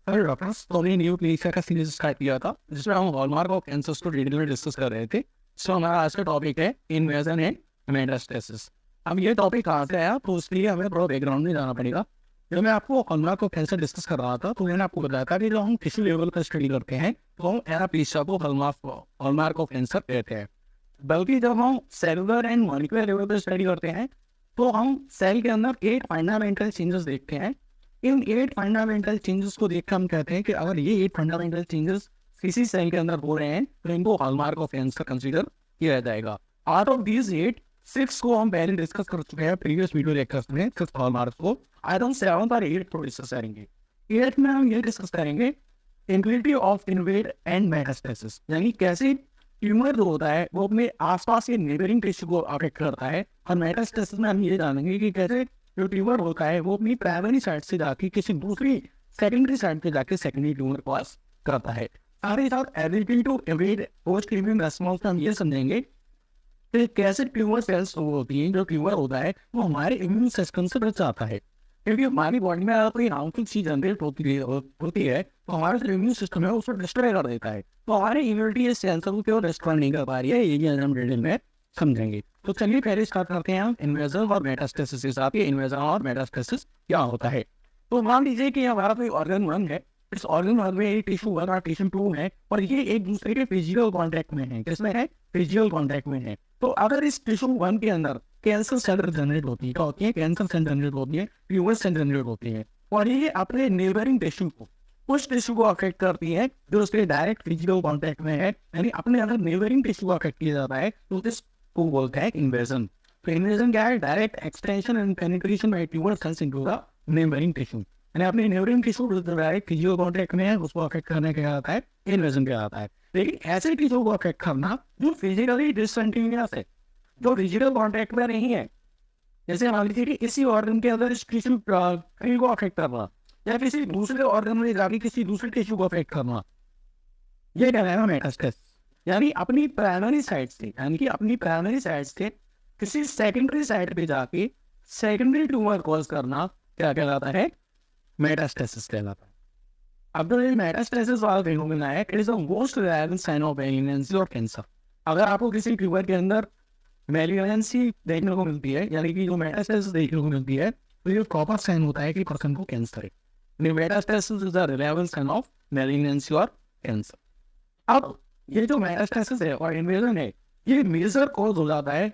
Hello doctors, तो हमने new clinic का सीरीज स्टार्ट किया था जिसमें हम हॉलमार्क ऑफ कैंसर्स को डिटेल में डिस्कस कर रहे थे। सो हमारा आज का टॉपिक है इन्वेजन एंड मेटास्टेसिस। अब ये टॉपिक कहाँ से आया, तो उसके लिए हमें थोड़ा बैकग्राउंड में जाना पड़ेगा। जब मैं आपको हॉलमार्क ऑफ कैंसर डिस्कस कर रहा था तो मैंने आपको बताया था कि जब हम किसी लेवल पर स्टडी करते हैं तो हम एनाप्लीसिया को हॉलमार्क ऑफ कैंसर कहते हैं। बल्कि जब हम सेलुलर एंड मॉलिक्यूलर लेवल पर स्टडी करते हैं तो हम सेल के अंदर 8 फंडामेंटल चेंजेस देखते हैं। इन 8 फंडामेंटल चेंजेस को देखकर हम कहते हैं कि अगर ये 8 फंडामेंटल चेंजेस किसी सेल के अंदर हो रहे हैं तो इनको हॉलमार्क ऑफ कैंसर कंसीडर किया जाएगा। आउट ऑफ दीज 8, 6 को हम पहले डिस्कस कर चुके हैं प्रीवियस वीडियो लेक्चर्स में, 6 हॉलमार्क को। आज हम 7 और 8 को डिस्कस करेंगे। 8 में हम ये डिस्कस करेंगे इंक्विलिटी ऑफ इन्वेड एंड मेटास्टेसिस, यानी कैसे ट्यूमर जो होता है वो अपने आसपास के नेबरिंग टिश्यू को अफेक्ट करता है। और मेटास्टेसिस में हम ये जानेंगे कि कैसे जो ट्यूमर होता है वो अपनी प्राइमरी साइड से जाके किसी दूसरी सेकेंडरी साइड पे जाके सेकेंडरी ट्यूमर कॉज करता है। साथ ही साथ ability to evade post immune response में हम ये समझेंगे कि कैसे ट्यूमर सेल्स होती हैं, जो ट्यूमर होता है वो हमारे इम्यून सिस्टम से बच जाता है। क्योंकि हमारी बॉडी में अगर कोई हार्मफुल चीज जनरेट होती है तो हमारा जो इम्यून सिस्टम है उसको डिस्ट्रॉय कर देता है। तो हमारी इम्यूनिटी इस सेल्स को क्यों डिस्ट्रॉय नहीं कर पा रही है, ये हम डिटेल में समझेंगे। तो चलिए पहले स्टार्ट करते हैं हम इन्वेजन और मेटास्टेसिस के साथ। ये इन्वेजन और मेटास्टेसिस क्या होता है। तो मान लीजिए कि हमारा कोई ऑर्गन 1 है, इस ऑर्गन 1 में टिश्यू 1 और टिश्यू 2 है और ये एक दूसरे के फिजिकल कॉन्टेक्ट में है। किसमें है? फिजिकल कॉन्टेक्ट में है। तो अगर इस टिश्यू 1 के अंदर कैंसर सेल जनरेट होती है, क्या होती है? कैंसर सेल जनरेट होती है, ट्यूमर सेल जनरेट होती है और ये अपने नेबरिंग टिश्यू को, उस टिश्यू को अफेक्ट करती है जो उसके डायरेक्ट फिजिकल कॉन्टेक्ट में है। यानी अपने अगर नेबरिंग टिश्यू को अफेक्ट किया जाता है तो इस को बोलते हैं इन्वेजन। तो इन्वेजन क्या है? Direct extension and penetration by tumour cells into the neighbouring tissue. यानी अपने नेबरिंग टिश्यू जो डायरेक्ट फिजिकल कॉन्टेक्ट में है उसको अफेक्ट करने क्या आता है? इन्वेजन क्या आता है। लेकिन ऐसे टिश्यू को अफेक्ट करना जो फिजिकली डिसकंटिन्यूअस है, जो फिजिकल कॉन्टेक्ट में नहीं है, जैसे मान लीजिए कि इसी ऑर्गन के अंदर इस टिश्यू को अफेक्ट करना या किसी दूसरे ऑर्गन में जाके किसी दूसरे टिश्यू को अफेक्ट करना, ये कहलाएगा मेटास्टेसिस। यानी अपनी प्राइमरी साइड से, यानी कि अपनी प्राइमरी साइड से किसी सेकेंडरी साइड पे जाके सेकेंडरी ट्यूमर कॉज करना क्या कहलाता है? मेटास्टेसिस कहलाता है। अब जो ये मेटास्टेसिस वाला फिनोमेना है, it is the most rare sign of malignancy और कैंसर। अगर आपको किसी ट्यूमर के अंदर मेलिग्नेंसी देखने को मिलती है, यानी कि जो मेटास्टेसिस देखने को मिलती है, तो ये प्रॉपर साइन होता है कि पर्सन को कैंसर है। Metastasis is the relevant sign of malignancy और कैंसर। अब ये जो मेटास्टेसिस है और इन्वेजन है, ये मेजर कॉज हो जाता है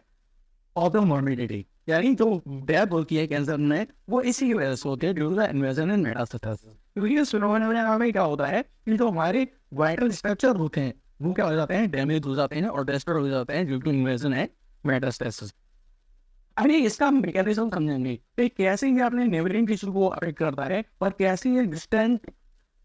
ऑफ द मॉर्बिडिटी, यानी जो डेथ होती है कैंसर में वो इसी की वजह से होती है, due to the invasion and metastasis. क्योंकि इस फिनोमेना में क्या होता है कि जो हमारे वाइटल स्ट्रक्चर होते हैं वो क्या हो जाते हैं? डैमेज हो जाते हैं और डिस्ट्रॉय हो जाते हैं due to invasion and metastasis. अरे इसका मैकेनिज्म समझेंगे कि कैसे ये अपने नेबरिंग टिश्यू को अफेक्ट करता है और कैसे ये डिस्टेंट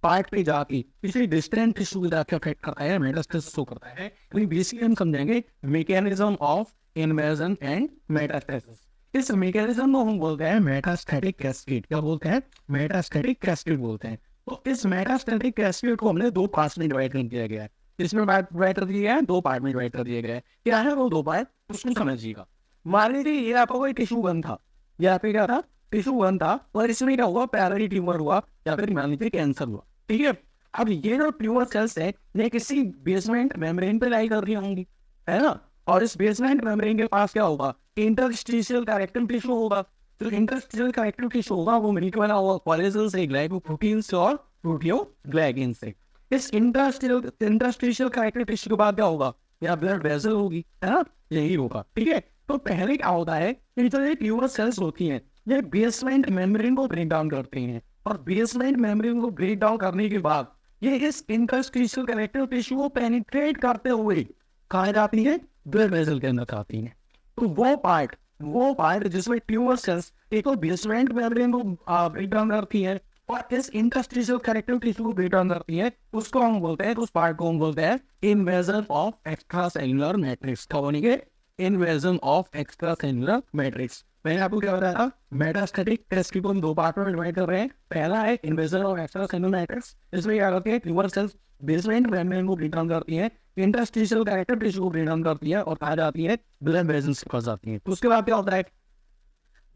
पार्ट पे जाके किसी डिस्टेंट टिश्यू को जाके अफेक्ट करता है, मेटास्टेसिस करता है। तो बेसिकली हम समझेंगे mechanism of invasion and metastasis. इस मैकेनिज्म को हम बोलते हैं मेटास्टैटिक कैस्केड। क्या बोलते हैं? मेटास्टैटिक कैस्केड बोलते हैं। तो इस मेटास्टैटिक कैस्केड को हमने 2 पार्ट्स में डिवाइड कर दिया गया है। इसमें डिवाइड कर दिया गया है, 2 पार्ट में डिवाइड कर दिया गया है। क्या है वो 2 पार्ट, उसको समझिएगा। मान लीजिए ये आपका कोई टिश्यू 1 था, या फिर क्या था? टिश्यू 1 था और इसमें क्या हुआ? प्राइमरी ट्यूमर हुआ या फिर मान लीजिए कैंसर हुआ। ठीक है। अब ये जो ट्यूमर सेल्स है ये किसी बेसमेंट मेम्ब्रेन पे लाई कर रही होंगी, है ना? और इस बेसमेंट मेम्ब्रेन के पास क्या होगा? इंटरस्टिशियल कनेक्टिव टिश्यू होगा। जो इंटरस्टिशियल कनेक्टिव टिश्यू होगा वो मिलकर बना हुआ कोलेजन से, ग्लाइकोप्रोटीन से और प्रोटियोग्लाइकेन से। इस इंटरस्टिशियल कनेक्टिव टिश्यू के बाद क्या होगा? या ब्लड वेसल होगी, है ना? यही होगा। ठीक है। तो पहले क्या होता है कि जो ये ट्यूमर सेल्स होती हैं ये बेसमेंट मेम्ब्रेन को ब्रेक डाउन करती हैं और बेसमेंट मेम्ब्रेन को ब्रेक डाउन करने के बाद ये इस इंटरस्टिशियल कनेक्टिव टिश्यू को पेनिट्रेट करते हुए कहाँ जाती है? ब्लड वेसल के अंदर आती है। तो वो पार्ट जिसमें ट्यूमर सेल्स एक तो बेसमेंट मेम्ब्रेन को ब्रेक डाउन करती है और इस इंटरस्टिशियल कनेक्टिव टिश्यू को ब्रेक डाउन करती है, उसको हम बोलते हैं, उस पार्ट को हम बोलते हैं invasion of extra cellular matrix. क्या बनेंगे? Invasion of extra cellular matrix. मैंने आपको क्या बताया था? मेटास्टैटिक कैस्केड को हम 2 पार्ट में डिवाइड कर रहे हैं। पहला है invasion of extra cellular matrix, इसमें क्या करते हैं? ट्यूमर सेल्स बेसमेंट मेम्ब्रेन को ब्रेक डाउन करती है, इंटरस्टिशियल कनेक्टिव टिश्यू को ब्रेक डाउन करती है और कहा जाती है ब्लड वेसल्स के पास जाती है। तो उसके बाद क्या होता है?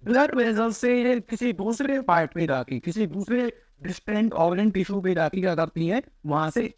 ब्लड वेसल से किसी दूसरे पार्ट में जाके, किसी दूसरे डिस्टेंट ऑर्गन टिश्यू पे जाके क्या करती है, वहां से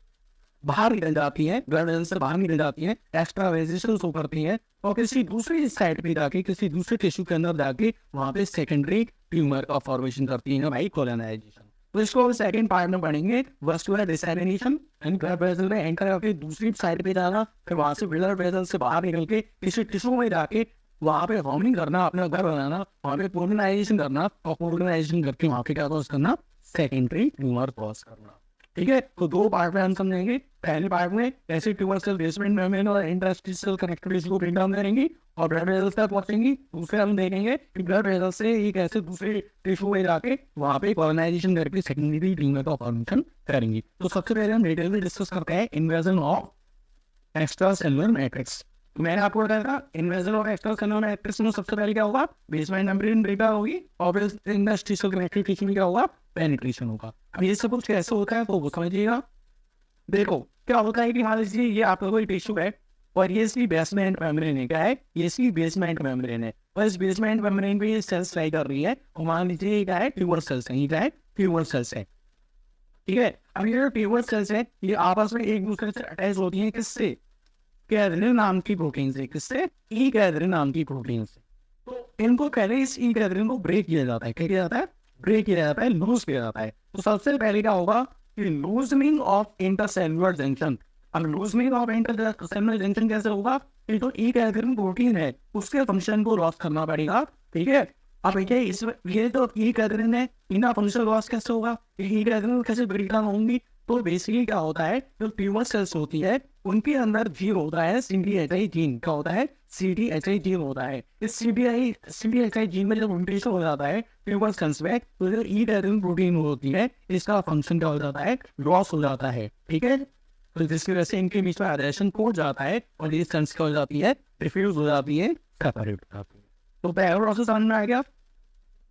बाहर निकल जाती है, ब्लड वेसल से बाहर निकल जाती है, एक्स्ट्रा वेजिटेशन शो करती है और किसी दूसरी साइड पे जाके, किसी दूसरे टिश्यू के अंदर जाके वहां पे सेकेंडरी ट्यूमर का फॉर्मेशन करती है भाई, कोलोनाइजेशन। तो इसको सेकंड पार्ट में पढ़ेंगे, vascular dissemination and blood vessel में एंटर करके दूसरी साइड पे जाना, फिर वहां से ब्लड वेसल से बाहर निकल के किसी टिश्यू में जाके वहां पे होमिंग करना, अपना घर बनाना, वहां पे कोलोनाइजेशन करना और कोलोनाइजेशन करके वहां पे क्या कॉज करना, सेकेंडरी ट्यूमर कॉज करना। ठीक है, तो दो पार्ट में हम समझेंगे। पहले पार्ट में कैसे ट्यूमर सेल बेसमेंट मेम्ब्रेन और इंटरस्टिशियल कनेक्टिव टिश्यू को ब्रेक डाउन करेंगी और ब्लड वेसल्स तक पहुंचेंगी। दूसरे हम देखेंगे कि ब्लड वेसल से ये कैसे दूसरे टिश्यू में जाके वहां पे कोलोनाइजेशन करके सेकेंडरी ट्यूमर का फॉर्मेशन करेंगी। तो सबसे पहले हम डिटेल में डिस्कस करते हैं invasion of extra cellular matrix. मैंने आपको बताया था invasion of extra cellular matrix में सबसे पहले क्या होगा, बेसमेंट मेम्ब्रेन ब्रेकडाउन होगी और फिर इंटरस्टिशियल कनेक्टिव टिश्यू में क्या होगा, पेनिट्रेशन होगा। अब ये सब कुछ कैसे होता है तो वो समझिएगा। देखो क्या होता है कि मान लीजिए ये आप लोगों की टिश्यू है और ये इसकी बेसमेंट मेम्ब्रेन है, क्या है, ये इसकी बेसमेंट मेम्ब्रेन है और इस बेसमेंट मेम्ब्रेन पे ये सेल्स लाई कर रही है और मान लीजिए ये क्या है, ट्यूमर सेल्स है, ये क्या है, ट्यूमर सेल्स है। ठीक है, अब ये जो ट्यूमर सेल्स है ये आपस में एक दूसरे से अटैच होती है, किससे, कैथरीन नाम की प्रोटीन से, किससे, ई कैथरीन नाम की प्रोटीन से। तो इनको पहले इस ई कैथरीन को ब्रेक किया जाता है, क्या किया जाता है, ब्रेक किया जाता है, लूज किया जाता है। तो सबसे पहले क्या होगा कि लूजनिंग ऑफ इंटरसेलुलर जंक्शन। अब लूजनिंग ऑफ इंटरसेलुलर जंक्शन कैसे होगा, कि जो ई कैथरीन प्रोटीन है उसके फंक्शन को लॉस करना पड़ेगा। ठीक है, अब ये जो ई कैथरीन है इनका फंक्शन लॉस कैसे होगा, ई कैथरीन कैसे ब्रेक डाउन होंगी। तो बेसिकली क्या होता है, जो ट्यूमर सेल्स होती है उनके अंदर जीन होता है CDHI जीन, क्या होता है, CDHI जीन होता है। इस CDHI जीन में जब म्यूटेशन हो जाता है ट्यूमर सेल्स में, तो जो ई कैथरीन प्रोटीन होती है इसका फंक्शन क्या हो जाता है, लॉस हो जाता है। ठीक है, तो जिसकी वजह से इनके बीच में एडेशन टूट जाता है और ये सेल्स क्या हो जाती है, डिफ्यूज हो जाती है, सेपरेट हो जाती है। तो पहला प्रोसेस समझ में आ गया,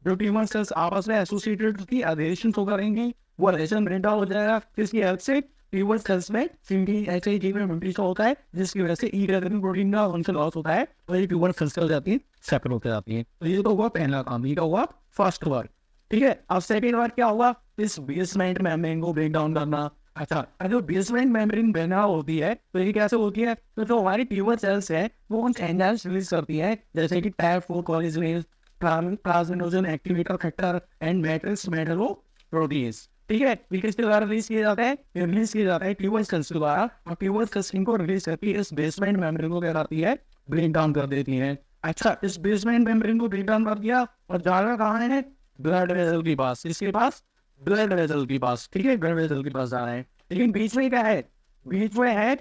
जो ट्यूमर सेल्स आपस में एसोसिएटेड होती है, एडेशन शो करेंगी, वो एडेशन ब्रेक डाउन हो जाएगा, किसकी हेल्प से, ट्यूमर सेल्स में CDHI जीन में म्यूटेशन होता है जिसकी वजह से ई कैथरीन प्रोटीन का फंक्शन लॉस होता है और ये ट्यूमर सेल्स हो जाती है, सेपरेट होते जाती है। तो ये तो हुआ पहला काम, ये क्या हुआ, फर्स्ट वर्क। ठीक है, अब सेकेंड वर्क क्या हुआ, इस बेसमेंट मेम्ब्रेन को ब्रेक डाउन करना। अच्छा, जो बेसमेंट मेम्ब्रेन बना होती है तो ये कैसे होती है, तो जो हमारी ट्यूमर सेल्स है वो कुछ एंजाइम्स रिलीज करती है जैसे कि type 4 collagenase, plasminogen activator factor and matrix metalloprotease. ठीक है, ये किसके द्वारा रिलीज किया जाता है, रिलीज किया जाता है ट्यूमर सेल्स के द्वारा और ट्यूमर सेल्स इनको रिलीज करके इस बेसमेंट मेम्ब्रेन को क्या करती है, ब्रेक डाउन कर देती है। अच्छा, इस बेसमेंट मेम्ब्रेन को ब्रेक डाउन कर दिया और जाना कहाँ है, ब्लड वेसल के पास, इसके पास, ब्लड वेसल के पास। ठीक है, ब्लड वेसल के पास जाना है, लेकिन बीच में क्या है, बीच में है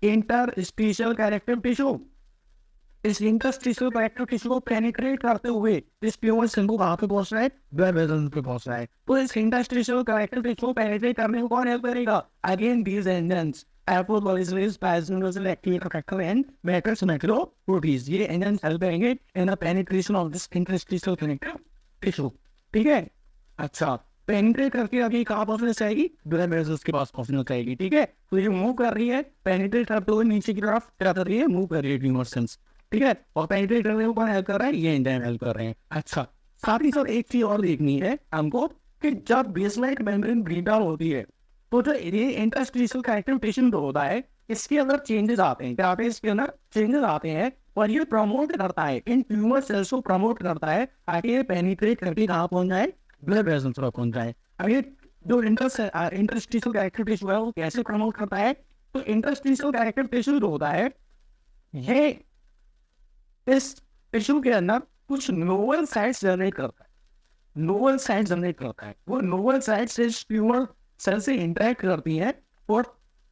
इंटरस्टिशियल कनेक्टिव टिश्यू। इस इंटरस्टिशियल कनेक्टिव टिश्यू को पेनिट्रेट करते हुए इस ट्यूमर सेल को कहाँ पे पहुंच रहा है, ब्लड वेसल पे पहुंच रहा है। तो इस इंटरस्टिशियल कनेक्टिव टिश्यू को पेनिट्रेट करने को कौन हेल्प करेगा, अगेन दीज एंजाइम्स, एपोकोलिनेज, plasminogen activator factor and matrix metalloprotease. ये एंजाइम्स हेल्प करेंगे in the penetration of this interstitial connective tissue. ठीक है, अच्छा, पेनिट्रेट करके अभी कहाँ पहुंचना चाहिए, ब्लड वेसल्स के पास पहुंचना चाहिए। ठीक है, तो ये मूव कर रही है, पेनिट्रेट करते हुए नीचे की तरफ क्या कर रही है, मूव कर रही है ट्यूमर सेल्स। ठीक है, और पेनिट्रेट करने को कौन हेल्प कर रहा है, ये एंजाइम हेल्प कर रहे हैं। अच्छा, साथ ही साथ एक चीज और देखनी है हमको कि जब बेसमेंट मेम्ब्रेन ब्रेक डाउन होती है तो जो ये इंटरस्टिशियल कनेक्टिव टिश्यू जो होता है इसके अंदर चेंजेस आते हैं, क्या आते हैं, इसके अंदर चेंजेस आते हैं और ये प्रमोट करता है, इन ट्यूमर सेल्स को प्रमोट करता है ताकि ये पेनिट्रेट करके कहाँ पहुंच जाए, ब्लड वेसल्स तक पहुंच जाए। अब ये जो इंटरस्टिशियल कनेक्टिव टिश्यू है वो कैसे प्रमोट करता है, तो इंटरस्टिशियल कनेक्टिव टिश्यू जो होता है ये इस टिश्यू के अंदर कुछ नोवल साइट्स जनरेट करता है, नोवल साइट्स जनरेट करता है। वो नोवल साइट्स इस ट्यूमर सेल से इंटरेक्ट करती हैं और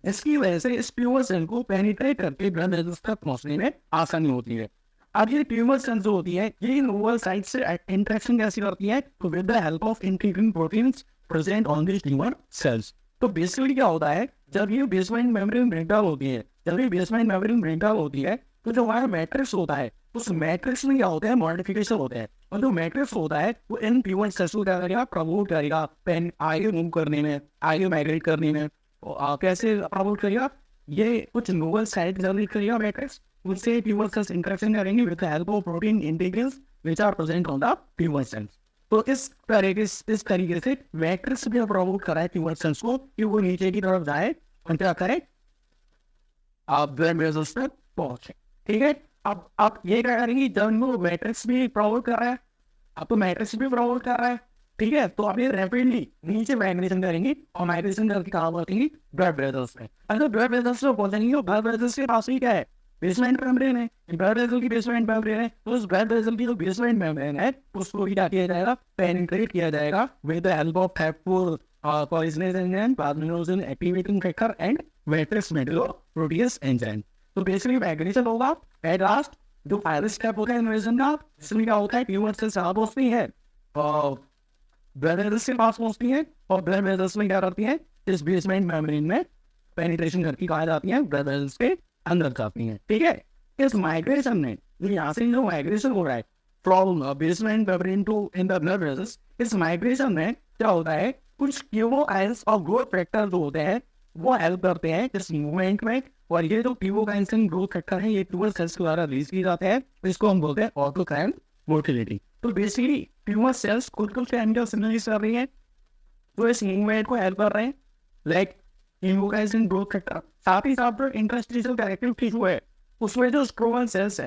इसकी वजह से इस ट्यूमर सेल को पेनिट्रेट करके ब्लड वेसल्स तक पहुंचने में आसानी होती है। अब ये ट्यूमर सेल्स जो होती है ये नोवल साइट से इंटरेक्शन कैसे करती है, तो with the help of integrin proteins present on this tumour cells. तो बेसिकली क्या होता है, जब ये बेसमेंट मेम्ब्रेन ब्रेकडाउन होती है, जब ये बेसमेंट मेम्ब्रेन ब्रेकडाउन होती है तो जो हमारा मैट्रिक्स होता है उस मैट्रिक्स में क्या होता है, मॉडिफिकेशन होते हैं और जो मैट्रिक्स होता है वो इन ट्यूमर सेल्स को क्या करेगा, प्रमोट करेगा पेन आगे मूव करने में, आगे माइग्रेट करने में। कैसे प्रमोट करेगा, ये कुछ नोवल साइट जनरेट करेगा मैट्रिक्स, उससे ट्यूमर सेल्स इंटरेक्शन करेंगे with the help of protein integrins which are present on the tumour cells. तो इस तरीके से मैट्रिक्स भी प्रमोट करा है ट्यूमर सेल्स को कि वो नीचे की तरफ जाए और क्या करे, आप ब्लड वेसल्स तक पहुंचे। ठीक है, अब आप ये क्या करेंगे, जब वो मैट्रिक्स भी प्रमोट कर रहा है, अब तो मैट्रिक्स भी प्रमोट कर रहा है, ठीक है, तो आप ये रैपिडली नीचे माइग्रेशन करेंगे और माइग्रेशन करके कहाँ पहुंचेंगे, ब्लड वेसल्स में। अगर ब्लड वेसल्स में पहुंचेंगे तो ब्लड वेसल्स के पास ही क्या है, बेसमेंट मेम्ब्रेन है, ब्लड वेसल की बेसमेंट मेम्ब्रेन है, तो उस ब्लड वेसल की जो बेसमेंट मेम्ब्रेन है उसको भी क्या किया जाएगा, पेनिट्रेट किया जाएगा with the help of factor poisonous enzyme, plasminogen activating factor and matrix metalloprotease enzyme. तो बेसिकली माइग्रेशन होगा। एट लास्ट जो फाइनल स्टेप होता है इन्वेजन का, इसमें क्या होता है, ट्यूमर सेल्स यहाँ पहुंचती है और ब्लड वेसल्स के पास पहुंचती है और ब्लड वेसल्स में क्या करती है, इस बेसमेंट मेम्ब्रेन में पेनिट्रेशन करके कहा जाती है, ब्लड वेसल्स के अंदर जाती हैं। ठीक है, इस माइग्रेशन में यहाँ से जो माइग्रेशन हो रहा है from basement membrane to in the blood vessels, इस माइग्रेशन में क्या होता है, कुछ क्यूमोकाइन्स और ग्रोथ फैक्टर जो होते हैं वो हेल्प करते हैं इस मूवमेंट में। और ये जो क्यूमोकाइन्स एंड ग्रोथ फैक्टर है ये ट्यूमर सेल्स के द्वारा रिलीज किए जाते हैं, इसको हम बोलते हैं ऑटोकाइन मोटिलिटी। तो बेसिकली ट्यूमर सेल्स खुद को केमिकल सिग्नल कर रही है तो इस मूवमेंट को हेल्प कर रहे हैं, लाइक क्यूमोकाइन्स एंड ग्रोथ फैक्टर। साथ ही साथ जो इंटरस्टिशियल कनेक्टिव टिश्यू है उसमें जो स्ट्रोमल सेल्स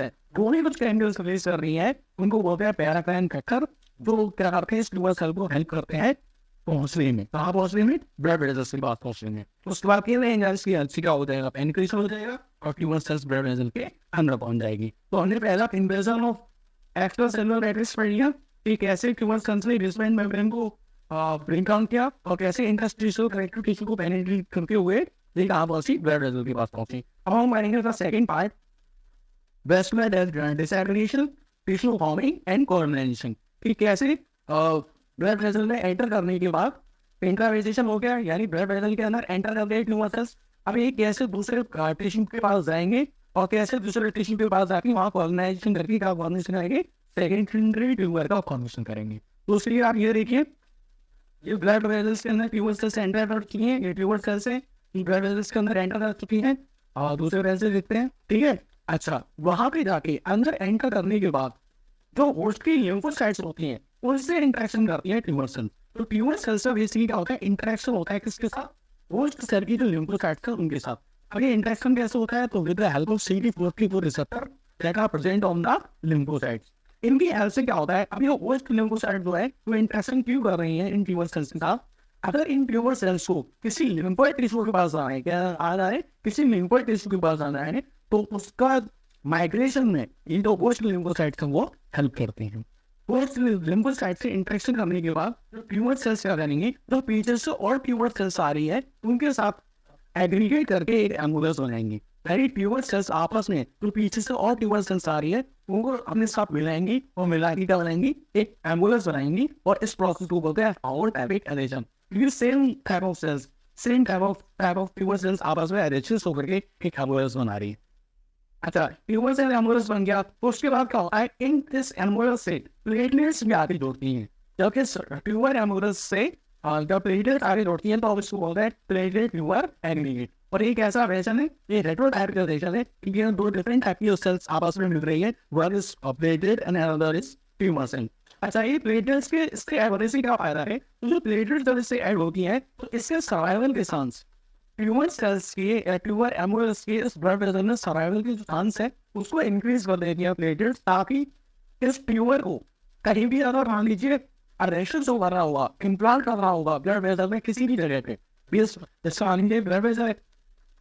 है, वो भी कुछ केमिकल्स रिलीज कर रही है, उनको बोलते हैं पैराकाइन फैक्टर, जो क्या करते हैं इस ट्यूमर सेल को हेल्प करते हैं पहुंचने में, कहाँ पहुंचने में, ब्लड वेसल्स के पास पहुंचने में। उसके बाद ये एंजाइम्स की हेल्प से क्या हो जाएगा, पेनिट्रेशन हो जाएगा और ट्यूमर सेल्स ब्लड वेसल के अंदर पहुंच जाएगी। तो हमने पहला invasion of extra cellular matrix पढ़ लिया कि कैसे ट्यूमर सेल्स ने बेसमेंट मेम्ब्रेन को ब्रेक डाउन किया और कैसे इंटरस्टिशियल कनेक्टिव टिश्यू को पेनिट्रेट करते हुए ये कहाँ पहुंची, ब्लड वेसल के पास पहुंची। अब हम पढ़ेंगे the second part, vascular disaggregation, tissue forming and coordination, कि कैसे ब्लड वेसल में एंटर करने के बाद इंटरवेजेशन हो गया, यानी ब्लड वेसल के अंदर एंटर कर गए ट्यूमर सेल्स, अब ये कैसे दूसरे टिश्यू के पास जाएंगे और कैसे दूसरे टिश्यू के पास जाके वहाँ कोऑर्डिनेशन करके क्या कोऑर्डिनेशन करेंगे, सेकेंडरी ट्यूमर का कोऑर्डिनेशन करेंगे। दूसरी आप ये देखिए, ये ब्लड वेसल्स के अंदर ट्यूमर सेल्स एंटर कर चुकी हैं, ये ट्यूमर सेल्स है ब्लड वेसल्स के अंदर एंटर कर चुकी हैं और दूसरे वेसल देखते हैं। ठीक है, अच्छा, वहां पे जाके अंदर एंटर करने के बाद जो होस्ट की लिम्फोसाइट्स होती हैं उनसे इंटरेक्शन करती है ट्यूमर सेल। तो ट्यूमर सेल से बेसिकली क्या होता है, इंटरेक्शन होता है किसके साथ, होस्ट सेल की जो लिम्फोसाइट्स है उनके साथ। अब ये इंटरेक्शन कैसे होता है, तो with the help of CD4 receptor that are present on the lymphocytes, इनकी हेल्प से क्या होता है, अब ये होस्ट लिम्फोसाइट जो है वो इंटरेक्शन क्यों कर रही है इन ट्यूमर सेल्स के साथ। अगर इन ट्यूमर सेल्स को किसी लिम्फोइड टिश्यू के पास आना है, क्या आ रहा है, किसी लिम्फोइड टिश्यू के पास आना है, तो उसका माइग्रेशन में ये जो होस्ट लिम्फोसाइट्स हैं वो हेल्प करते हैं। होस्ट लिम्फोसाइट से इंटरेक्शन करने के बाद जो ट्यूमर सेल्स क्या करेंगे, जो पीछे से और ट्यूमर सेल्स आ रही है उनके साथ एग्रीगेट करके एक एम्बुलेंस बनाएंगे। यानी ट्यूमर सेल्स आपस में जो पीछे से और ट्यूमर सेल्स आ रही है उनको अपने साथ मिलाएंगी और मिला के क्या बनाएंगी, एक एम्बुलेंस बनाएंगी और इस प्रोसेस को बोलते हैं हाइड्रोटाइपिक एडेशन। ये same type of cells, same type of tumour cells आपस में एडेशन होकर के एक एम्बुलेंस बना रही है। अच्छा, ट्यूमर सेल एम्बुलेंस बन गया तो उसके बाद क्या होता है, इन दिस एम्बुलेंस से प्लेटलेट्स भी आगे जोड़ती हैं। जबकि ट्यूमर एम्बुलेंस से जब प्लेटलेट आगे जोड़ती हैं तो अब इसको बोलते हैं प्लेटलेट ट्यूमर एग्रीगेट। और एक ऐसा रिलेशन है, ये हेटेरोटाइपिक रिलेशन है, ये दो डिफरेंट टाइप की सेल्स आपस में मिल रही है, one is platelet and another is tumour cell. अच्छा, ये प्लेटलेट्स के इसके ऐड से क्या फायदा है, तो जो प्लेटलेट्स जब इससे ऐड होती हैं तो इससे सर्वाइवल के चांस, ट्यूमर सेल्स के ट्यूमर एम्बुलेंस के इस ब्लड वेसल में सर्वाइवल के जो चांस है उसको इंक्रीज कर देती है प्लेटलेट्स, ताकि इस ट्यूमर को कहीं भी अगर मान लीजिए अरेशन हो कर रहा होगा, इम्प्लांट कर रहा होगा ब्लड वेसल में किसी भी जगह पे, जैसे मान लीजिए ब्लड वेसल है,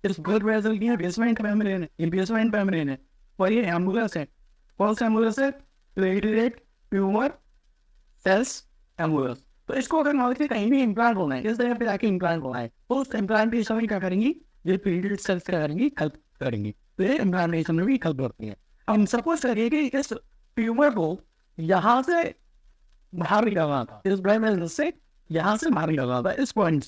इस ब्लड वेसल की बेसमेंट मेम्ब्रेन है, ये बेसमेंट मेम्ब्रेन है और ये एम्बुलेंस है, कौन सा एम्बुलेंस है, प्लेटलेट ट्यूमर सेल्स एम्बुलेंस। तो इसको अगर मान लीजिए कहीं भी इम्प्लांट होना है, इस जगह पे जाके इम्प्लांट होना है, तो उस इम्प्लांटेशन में क्या करेंगी, ये प्लेटलेट सेल्स क्या करेंगी, हेल्प करेंगी, तो ये इम्प्लांटेशन में भी हेल्प करती है। हम सपोज करिए कि इस ट्यूमर को यहाँ से बाहर निकालना था, इस ब्लड वेसल से यहाँ से बाहर निकालना था, इस पॉइंट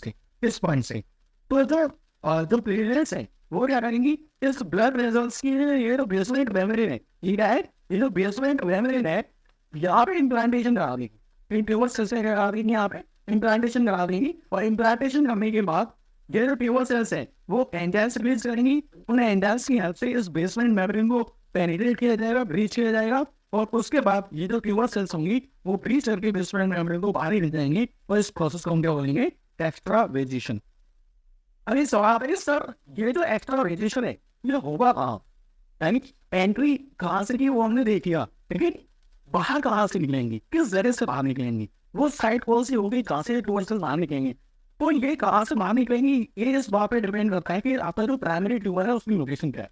से, तो जो प्लेटलेट्स है वो क्या करेंगी, इस ब्लड वेसल्स की ये जो बेसमेंट मेम्ब्रेन है, ये क्या है, ये जो बेसमेंट मेम्ब्रेन है यहाँ पे इम्प्लांटेशन करा देगी, इन ट्यूमर सेल्स से करा देंगी, यहाँ पे इम्प्लांटेशन करा देंगी और इम्प्लांटेशन करने के बाद ये जो ट्यूमर सेल्स है वो एंजाइम्स रिलीज करेंगी, उन एंजाइम्स की हेल्प से इस बेसमेंट मेम्ब्रेन को पेनिट्रेट किया जाएगा, ब्रीच किया जाएगा और उसके बाद ये जो ट्यूमर सेल्स होंगी वो ब्रीच करके बेसमेंट मेम्ब्रेन को बाहर ले जाएंगी और इस प्रोसेस को हम क्या बोलेंगे, एक्स्ट्रावेजेशन। अभी सवाल है सर ये जो एक्स्ट्रावेजेशन है ये होगा कहाँ, यानी एंट्री कहाँ से की वो हमने देख लिया, लेकिन बाहर कहाँ से निकलेंगी, किस जरिए से बाहर निकलेंगी, वो साइट कौन सी होगी जहाँ से ट्यूमर सेल्स बाहर निकलेंगे। तो ये कहाँ से बाहर निकलेंगी ये इस बात पे डिपेंड करता है कि आपका जो प्राइमरी ट्यूमर है उसकी लोकेशन क्या है,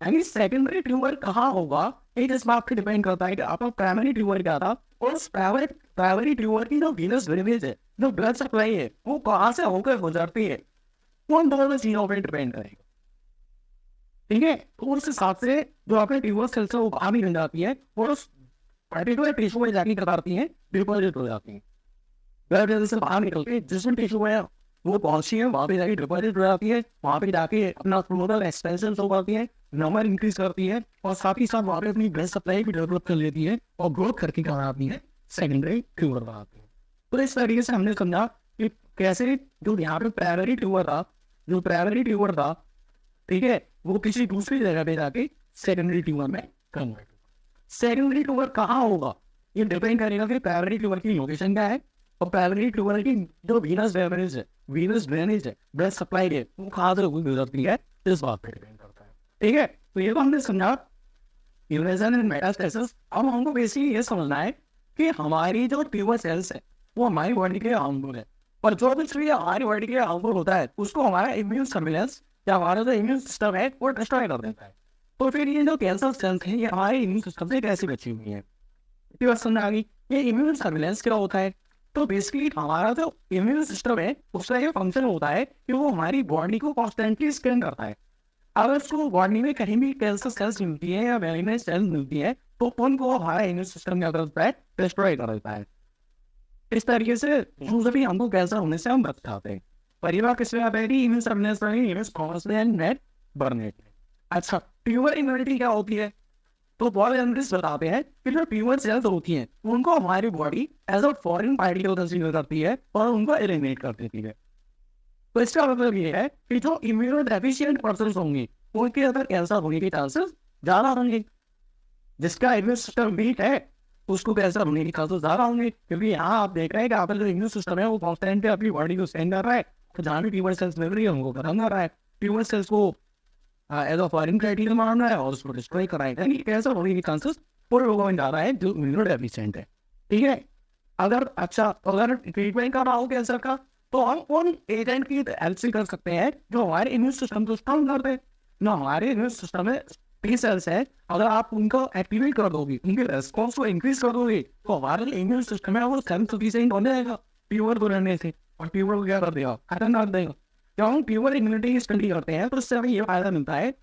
यानी सेकेंडरी ट्यूमर कहाँ होगा ये इस बात पे डिपेंड करता है कि आपका प्राइमरी ट्यूमर क्या था और उस प्राइमरी ट्यूमर की जो वीनस ड्रेनेज है, जो ब्लड सप्लाई है, वो कहाँ से होकर गुजरती है, उन दोनों चीजों पर डिपेंड करेगा। ठीक है, तो उस हिसाब से जो आपके ट्यूमर सेल्स है वो बाहर निकल जाती है और उस पर्टिकुलर टिश्यू में जाके करती है, डिपॉजिट हो जाती है। ब्लड से बाहर निकल के जिस टिश्यू है वो पहुंची है वहाँ पे जाके डिपॉजिट हो जाती है, वहाँ पे जाके अपना क्रोमोसोमल एक्सपेंशन हो पाती है, नंबर इंक्रीज करती है और साथ ही साथ वहाँ पे अपनी ब्लड सप्लाई भी डेवलप कर लेती है और ग्रोथ करके क्या आती है, सेकेंडरी ट्यूमर बनाती है। तो इस तरीके से हमने समझा कि कैसे जो यहाँ पे प्राइमरी ट्यूमर था, ठीक है, वो किसी दूसरी जगह पे जाके सेकेंडरी ट्यूमर में कन्वर्ट। सेकेंडरी ट्यूमर कहाँ होगा ये डिपेंड करेगा कि प्राइमरी ट्यूमर की लोकेशन क्या है और प्राइमरी ट्यूमर की जो वीनस ड्रेनेज है, ब्लड सप्लाई है, वो कहाँ से गुजरती है, इस बात पे डिपेंड करता है। ठीक है, तो ये तो हमने समझा इन्वेजन एंड मेटास्टेसिस। अब हमको बेसिकली ये समझना है कि हमारी जो ट्यूमर सेल्स है वो हमारी बॉडी के हार्मफुल है, और जो कुछ भी हमारी बॉडी के हार्मफुल होता है उसको हमारा इम्यून सर्विलेंस या हमारा जो इम्यून सिस्टम है वो डिस्ट्रॉय कर देता है। तो फिर ये जो कैंसर सेल्स हैं ये हमारे इम्यून सिस्टम से कैसे बची हुई है, समझ आ गई। ये इम्यून सर्विलेंस क्या होता है, तो बेसिकली हमारा जो इम्यून सिस्टम है उसका ये फंक्शन होता है कि वो हमारी बॉडी को कॉन्स्टेंटली स्कैन करता है। अगर उसको बॉडी में कहीं भी कैंसर सेल्स मिलती है या मैलिग्नेंट सेल्स मिलती है तो उनको हमारा इम्यून सिस्टम क्या करता है, डिस्ट्रॉय कर देता है। इस तरीके से यूजुअली हमको कैंसर होने से हम बच जाते हैं। परिवार किस में इम्यून सर्विलेंस बर्नेट। अच्छा, ट्यूमर इम्यूनिटी क्या होती है, तो बहुत एनालिस्ट बताते हैं कि जो ट्यूमर सेल्स होती हैं उनको हमारी body as a foreign particle consider करती है और उनको एलिमिनेट कर देती है। तो इसका मतलब ये है कि जो इम्यूनो डेफिशिएंट पर्सन होंगे उनके अंदर कैंसर होने के चांसेस ज्यादा होंगे, जिसका इम्यून सिस्टम वीक है उसको कैंसर होने के चांसेस ज्यादा होंगे, क्योंकि यहाँ आप देख रहे हैं कि आपका जो इम्यून सिस्टम है वो कॉन्स्टेंट अपनी बॉडी को स्कैन कर रहा है, तो जहाँ भी ट्यूमर सेल्स मिल रही है उनको खत्म कर रहा है, ट्यूमर सेल्स को एज अ फॉरेन क्राइटेरिया मारना है और उसको डिस्ट्रॉय कराएगा, यानी कैंसर होने के चांसेस पूरे लोगों में जा रहा है जो इम्यूनो डेफिशिएंट है। ठीक है, अगर ट्रीटमेंट कर रहा हो कैंसर का तो हम उन एजेंट की हेल्प से कर सकते हैं जो हमारे इम्यून सिस्टम को स्ट्रॉन्ग कर दे। ना हमारे इम्यून सिस्टम में टी सेल्स है, अगर आप उनको एक्टिवेट कर दोगे, उनके रेस्पॉन्स को इंक्रीज कर दोगे तो हमारे इम्यून सिस्टम है वो सेल्फ सफिशिएंट हो जाएगा ट्यूमर को रहने से, और ट्यूमर को क्या कर देगा, खत्म कर देगा। जब हम ट्यूमर इम्यूनिटी की स्टडी करते हैं तो उससे हमें ये फायदा मिलता है,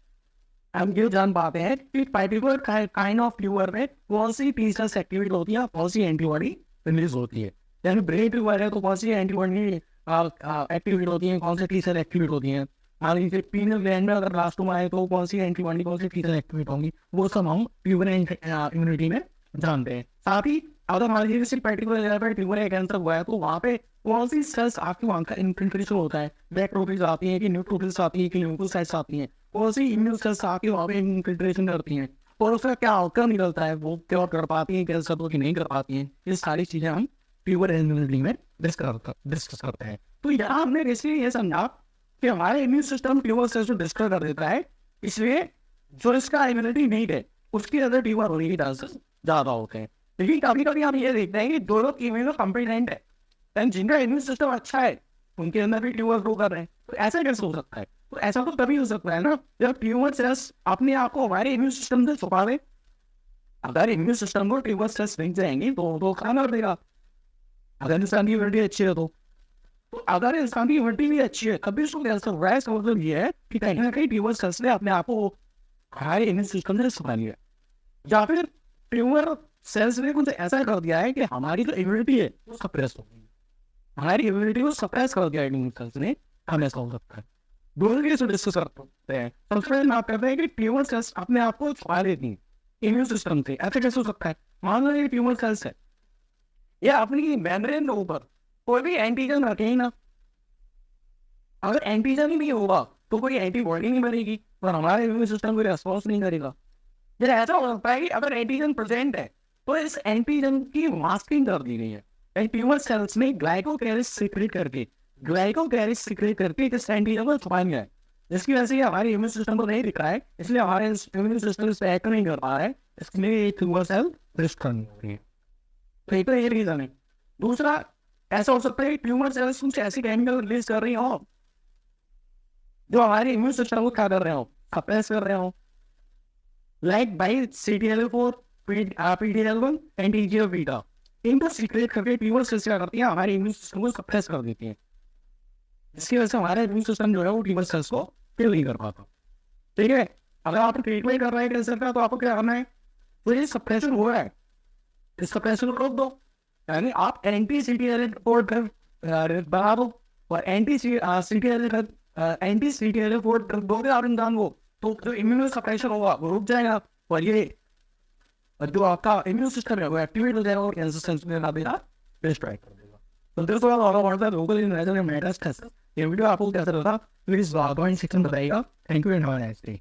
हम ये जान पाते हैं कि पर्टिकुलर काइंड ऑफ ट्यूमर में कौन सी टी सेल्स एक्टिवेट होती है, कौन सी एंटीबॉडी रिलीज होती है। यानी ब्रेन ट्यूमर है तो कौन सी एंटीबॉडी एक्टिवेट होती है, कौन से टी सेल एक्टिवेट होती हैं, मान लीजिए पीनल ग्लैंड में अगर ब्लास्टोमा है तो कौन सी एंटीबॉडी कौन सी टी सेल एक्टिवेट होंगी, वो सब हम ट्यूमर इम्यूनिटी में जानते हैं। साथ ही अगर मान लीजिए किसी पर्टिकुलर जगह पर ट्यूमर या कैंसर हुआ है तो वहाँ पे कौन सी सेल्स आपके वहाँ का इन्फिल्ट्रेशन होता है, बैक्टीरियाज आती है कि न्यूट्रोफिल्स आती है कि ल्यूकोसाइट्स आती हैं, कौन सी इम्यून सेल्स आके वहाँ पे इन्फिल्ट्रेशन करती हैं और उसका क्या आउटकम निकलता है, वो क्या कर पाती हैं कैंसर को कि नहीं कर पाती हैं, ये सारी चीज़ें हम ट्यूमर इम्यूनिटी में डिस्कस करते हैं। तो यहाँ हमने बेसिकली ये समझा कि हमारे इम्यून सिस्टम ट्यूमर सेल्स को डिस्ट्रॉय कर देता है, इसलिए जो इसका इम्यूनिटी नहीं है उसके अंदर ट्यूमर होने के चांसेस ज़्यादा होते हैं। लेकिन कभी कभी हम ये देखते हैं कि दो लोग इम्यूनो कॉम्पिटेंट है एंड जिनका इम्यून सिस्टम अच्छा है उनके अंदर भी ट्यूमर ग्रो कर रहे हैं, तो ऐसा कैसे हो सकता है? तो ऐसा तो तभी हो सकता है ना जब ट्यूमर सेल्स अपने आप को हमारे इम्यून सिस्टम से छुपा दे। अगर इम्यून सिस्टम को ट्यूमर सेल्स मिल जाएंगे तो खाना कर देगा, अगर इंसान की इम्यूनिटी अच्छी है तो अगर इंसान की इम्यूनिटी भी अच्छी है कभी उसको कैंसर हो रहा है, इसका मतलब ये है कि कहीं ना कहीं ट्यूमर सेल्स ने अपने आप को हमारे इम्यून सिस्टम से छुपा लिया, या फिर ट्यूमर सेल्स ने कुछ ऐसा कर दिया है कि हमारी जो इम्यूनिटी है वो सप्रेस हो गई, हमारी इम्यूनिटी को सप्रेस कर दिया इम्यून सेल्स ने, हम ऐसा हो सकता है। दोनों के डिस्कस करते हैं। सबसे पहले बात करते हैं कि ट्यूमर सेल्स अपने आप को छुपा लेती हैं इम्यून सिस्टम से, ऐसा कैसे हो सकता है? मान लो ये ट्यूमर सेल्स है या अपनी मेम्ब्रेन के ऊपर कोई भी एंटीजन रखे ही ना, अगर एंटीजन ही नहीं होगा तो कोई एंटीबॉडी नहीं बनेगी और हमारे इम्यून सिस्टम को रेस्पॉन्स नहीं करेगा। जैसे ऐसा हो सकता है कि अगर एंटीजन प्रेजेंट है तो इस एंटीजन की मास्किंग कर दी गई है एंड ट्यूमर सेल्स में ग्लाइकोकैरिस सीक्रेट करके इस एंटीजन को छुपा गया है, जिसकी वजह से हमारे इम्यून सिस्टम को नहीं दिख रहा है, इसलिए हमारे इम्यून सिस्टम इस पे एक्ट नहीं कर पा रहा है, इसलिए ये ट्यूमर सेल डिस्ट्रॉय हो रही है। तो एक तो ये रीजन है। दूसरा, ऐसा हो सकता है कि ट्यूमर सेल्स कुछ ऐसी केमिकल रिलीज कर रही हो जो हमारे इम्यून सिस्टम को क्या कर रहे हो, सप्रेस कर रहे हो, like by CTLA4, PDL1 and TGF-β। इनको सीक्रेट करके ट्यूमर सेल्स क्या करती है, हमारे इम्यून सिस्टम को सप्रेस कर देती है, जिसकी वजह से हमारा इम्यून सिस्टम जो है वो ट्यूमर सेल्स को किल नहीं कर पाता। ठीक है, अगर आप ट्रीटमेंट कर रहे हैं कैंसर का तो आपको क्या करना है, तो ये सप्रेशन हो रहा है, इस सप्रेशन को रोक दो, यानी आप एंटी CTLA4 बना दो और एंटी CTLA4 ड्रग दोगे आप इंसान को, तो जो इम्यून सप्रेशन होगा वो रुक जाएगा और ये जो आपका इम्यून सिस्टम है वो एक्टिवेट हो जाएगा और कैंसर सेल्स में ना देना डिस्ट्रॉय कर देगा। तो this was all about the local invasion and metastasis. ये वीडियो आपको कैसा लगा प्लीज कमेंट सेक्शन में बताइएगा। Thank you and have a nice day.